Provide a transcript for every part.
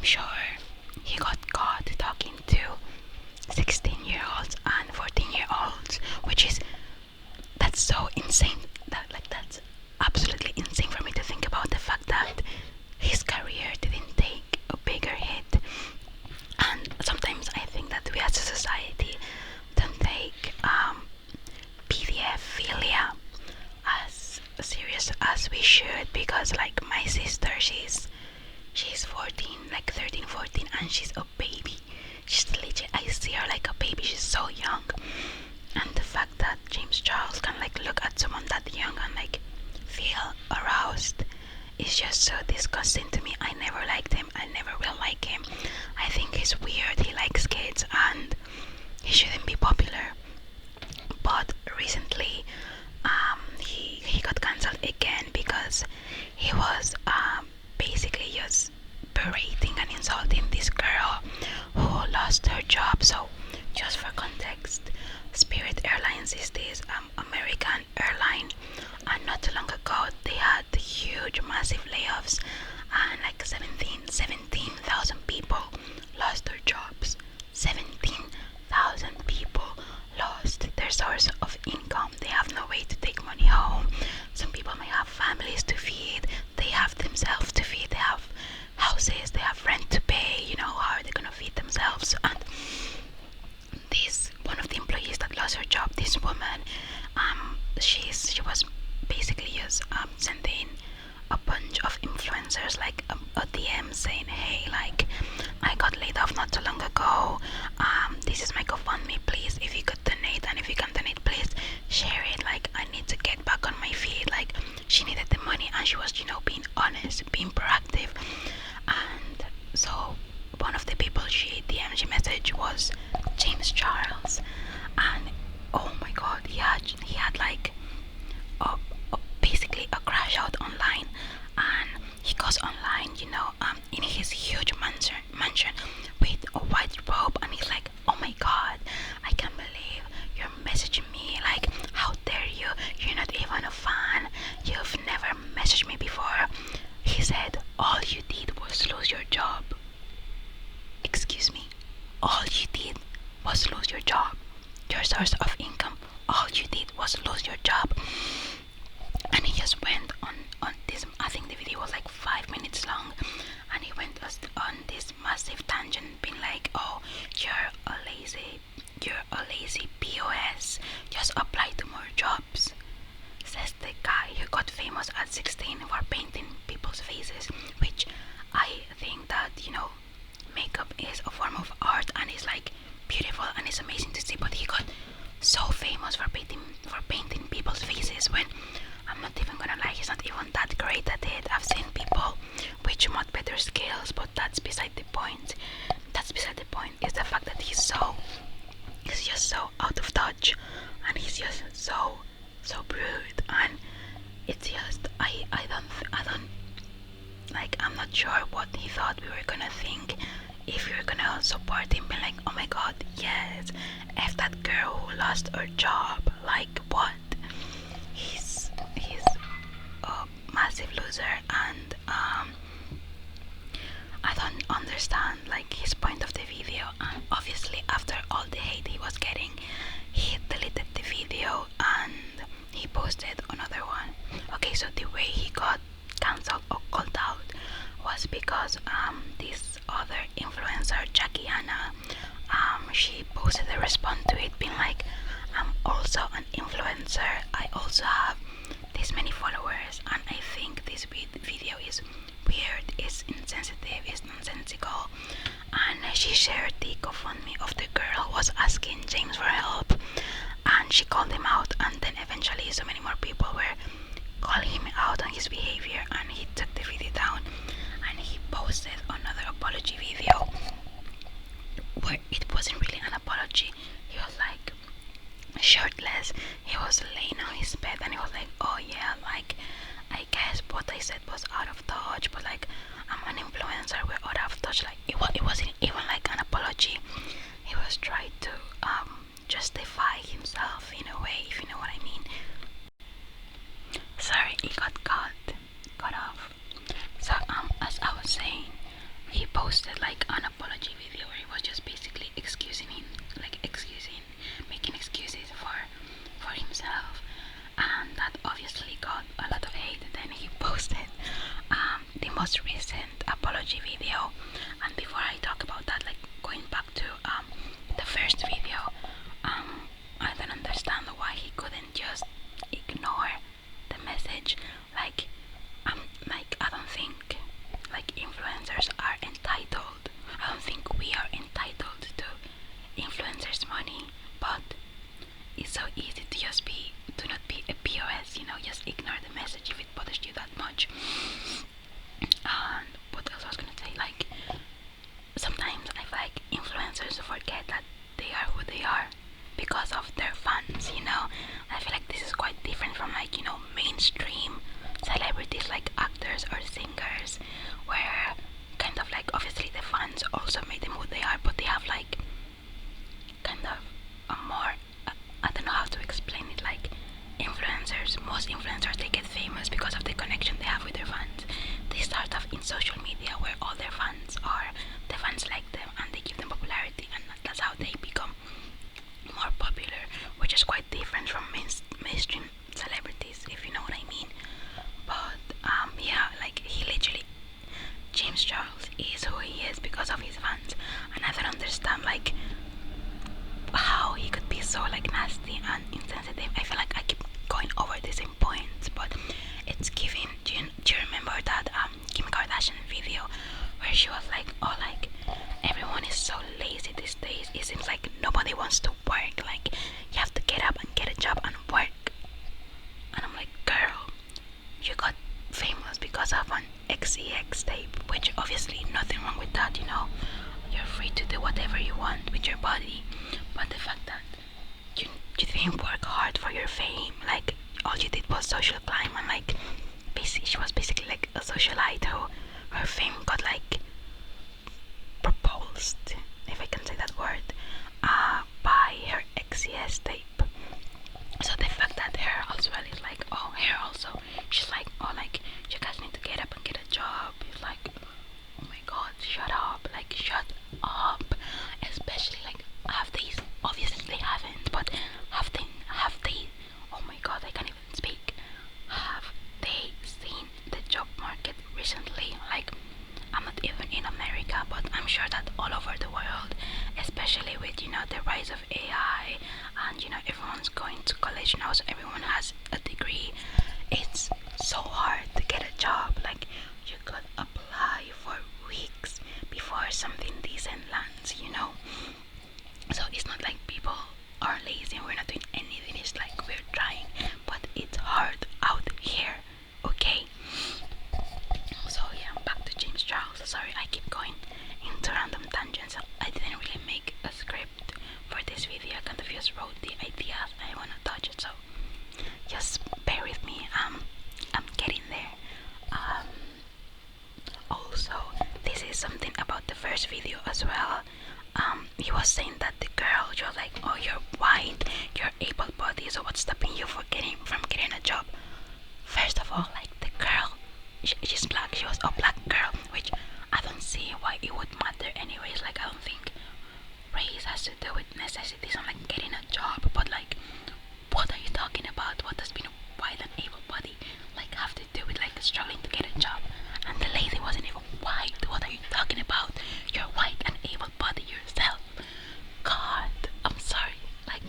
sure he got caught talking to 16-year-olds and 14-year-olds, which is that's so insane. That's absolutely insane for me to think about the fact that his career didn't take a bigger hit. And sometimes I think that we as a society don't take pedophilia as serious as we should, because like my sister, she's 14, like 13, 14, and she's a baby. She's legit, I see her like a baby, she's so young. And the fact that James Charles can like look at someone that young and like feel aroused is just so disgusting to me. I never liked him, I never will like him. I think he's weird, he likes kids, and he shouldn't be popular. But recently he got cancelled again because he was basically just berating and insulting this girl who lost her job. So just for context, Spirit Airlines is this American airline, and not too long ago they had huge massive layoffs, and like 17,000 people lost their jobs. 17,000 people lost their source of income. They have no way to take money home. Some people may have families to feed, they have themselves to feed, they have houses, they have rent to pay. You know, how are they gonna feed themselves? And this one of the employees that lost her job, this woman, she was basically just sending a bunch of influencers like a DM saying, hey, like I got laid off not too long ago, this is my GoFundMe, please if you could donate, and if you can donate, please share it, like I need to get back on my feet. Like she needed the money, and she was, you know, being honest, being proactive. And so one of the people she messaged was James Charles, and oh my god, he had like basically a crash out online. And he goes online, you know, in his huge mansion with a white robe, and he's like, oh my god, I can't believe you're messaging me, like how dare you, you're not even a fan, you've never messaged me before. He said all you did was lose your job. Excuse me, all you did was lose your job, your source of income. All you did was lose your job. And he just went on this, I think the video was like 5 minutes long, and he went on this massive tangent being like, oh, you're a lazy POS, just apply to more jobs, says the guy who got famous at 16 for painting people's faces. Which I think that, you know, makeup is a form of art and is like beautiful and it's amazing to see, but he got so famous for painting people's faces when I'm not even gonna lie, he's not even that great at it. I've seen people with much better skills, but that's beside the point. That's beside the point. Is the fact that he's just so out of touch, and he's just so rude, and it's just I don't like, I'm not sure what he thought we were gonna think if we were gonna support him, being like, oh my god, yes, F that girl who lost her job. Like what? He's a massive loser, and I don't understand like his point of the video. And obviously after all the hate he was getting, he deleted the video and he posted another one. Okay, so the way he got cancelled or called out was because this other influencer, Jackie Anna, she posted a response to it being like, I'm also an influencer, I also have this many followers, and I think this video is weird, it's insensitive, it's nonsensical. And she shared the GoFundMe of the girl who was asking James for help, and she called him out, and then eventually so many more people were calling him out on his behavior, and he took the video down and he posted another apology video where it wasn't really an apology. He was like shirtless, he was laying on his bed, and he was like, oh yeah, like I guess what I said was out of touch, but like I'm an influencer, we're out of touch. Like it wasn't even like an apology. He was trying to justify himself in a way, if you know what I mean. Sorry, it got cut off. So as I was saying, he posted posted like an apology video where he was just basically excusing, making excuses for himself, and that obviously got a lot of hate. Then he posted the most recent apology video, and before I talk about that, like going back to the first video, I don't understand why he couldn't just ignore the message. Like I don't think like influencers are entitled. I don't think we are entitled to influencers' money, but it's so easy to just to not be a POS, just ignore the message if it bothers you that much. And what else I was gonna say, like sometimes I feel like influencers forget that they are who they are because of their fans. I feel like this is quite different from like mainstream celebrities like actors or singers, where kind of like obviously the fans also made them who they are, but they have like kind of a more I don't know how to explain it. Like most influencers, they get famous because of the connection they have with their fans. They start off in social media where all their fans are, the fans like them and they give them popularity, and that's how they become more popular, which is quite different from mainstream celebrities, if you know what I mean. But yeah, like he literally, James Charles is who he is because of his fans, and I don't understand like how he could be so like nasty and insensitive. I feel like I keep going over the same points, but it's giving. Do you remember that Kim Kardashian video where she was like, oh, like everyone is so lazy these days, it seems like nobody wants to work, like you have to get up and get a job and work. And I'm like, girl, you got famous because of an XEX tape, which obviously nothing wrong with that. You're free to do whatever you want with your body, but the fact that you didn't work hard for your fame, like all you did was social climb, and like she was basically like a socialite who her fame got like proposed, if I can say that word, by her XCS tape. So the fact that her as well is like, oh, her also, she's like, oh, like you guys need to get up and get a job. It's like, oh my god, shut up, like shut up. Especially like have they, obviously they haven't, but have they, oh my god, I can't even speak. Have they seen the job market recently? Like, I'm not even in America, but I'm sure that all over the world, especially with the rise of AI, and everyone's going to college now, so everyone has a degree. It's so hard to get a job. Like, you could apply for weeks before something decent lands. So it's not like people are lazy and we're not doing anything. It's like we're trying, but it's hard out here. Okay. So yeah, back to James Charles. Sorry, I keep going into random tangents. I didn't really make a script for this video. I kind of just wrote the ideas I wanna touch it. So just bear with me. I'm getting there. Also, this is something about the first video as well. He was saying that the girl, you're like, oh, you're white, you're able-bodied, so what's stopping you from getting a job? First of all, like the girl, she's black. She was a black girl, which I don't see why it would matter anyways. Like, I don't think race has to do with necessities on like getting a job, but like, what are you talking about? What does being white and able-bodied like have to do with like struggling to get a job? And the lady wasn't even white. What are you talking about? You're white and able-bodied yourself. God, I'm sorry. Like,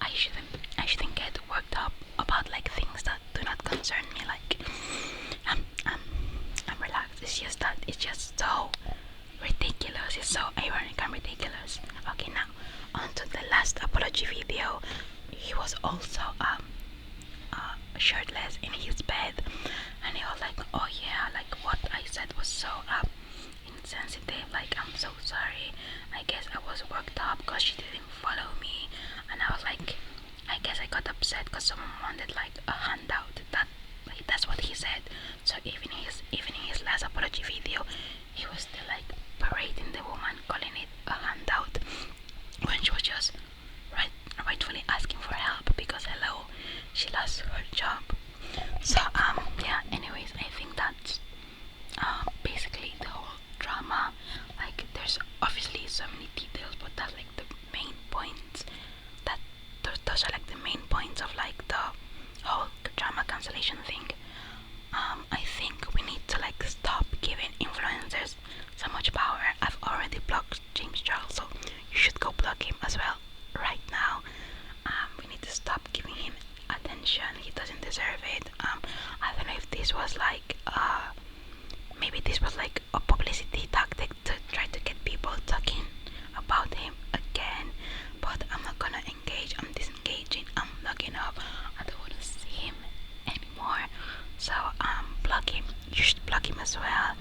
I shouldn't get worked up about like things that do not concern me. Like, I'm relaxed. It's just that it's just so ridiculous. It's so ironic and ridiculous. Okay, now on to the last apology video. He was also shirtless in his bed, and he was like, oh yeah, like what I said was so insensitive, like I'm so sorry, I guess I was worked up because she didn't follow me. And I was like, I guess I got upset because someone wanted like a handout. That's what he said. So even in his last apology video, he was still like berating the woman, calling it a handout, when she was just rightfully asking for help because hello, she lost her job. So yeah, anyways, I think that's basically the whole drama. should go block him as well right now. We need to stop giving him attention. He doesn't deserve it. I don't know if this was like maybe this was like a publicity tactic to try to get people talking about him again. But I'm not gonna engage. I'm disengaging. I'm logging up. I don't wanna see him anymore. So block him. You should block him as well.